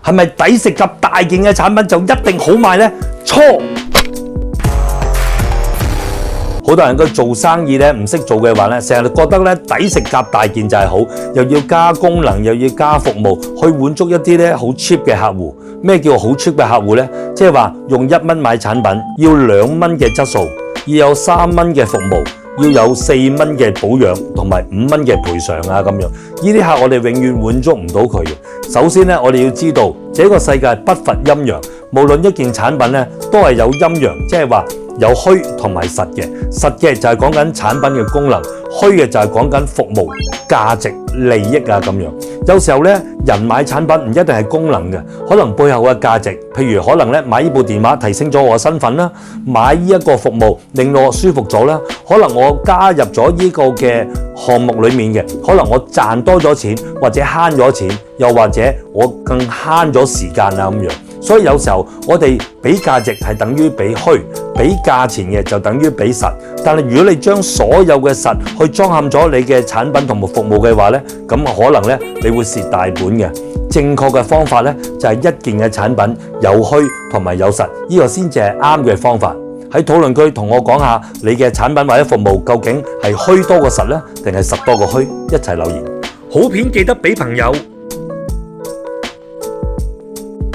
係咪抵食夾大件嘅產品就一定好賣呢？錯！好多人佢做生意咧唔識做嘅話咧，成日覺得咧抵食夾大件就係好，又要加功能，又要加服務，去滿足一啲咧好 cheap 嘅客戶。咩叫好 cheap 嘅客戶呢？即係話用1蚊買產品，要2蚊嘅質素，要有3蚊嘅服務，要有4蚊嘅保養，同埋5蚊嘅賠償啊咁樣。呢啲客我哋永遠滿足唔到佢嘅。首先咧，我哋要知道，這個世界不乏陰陽，無論一件產品咧都係有陰陽，即係話有虛同埋實嘅。實嘅就係講緊產品嘅功能，虛嘅就係講緊服務、價值、利益啊咁樣。有時候咧，人買產品唔一定係功能嘅，可能背後嘅價值，譬如可能咧買呢部電話提升咗我嘅身份啦，買呢一個服務令到我舒服咗啦，可能我加入咗呢個嘅項目裡面嘅，可能我賺多咗錢或者慳咗錢，又或者我更慳咗時間啊咁樣。所以有時候我哋俾價值係等於俾虛，俾價錢嘅就等於俾實。但係如果你將所有嘅實去裝嵌咗你嘅產品同埋服務嘅話呢，咁可能呢你會蝕大本嘅。正確嘅方法呢，就係一件嘅產品有虛同埋有實，呢個先至係啱嘅方法。喺討論區同我講下你嘅產品或者服務究竟係虛多過實呢，定係實多過虛？一齊留言。好片記得俾朋友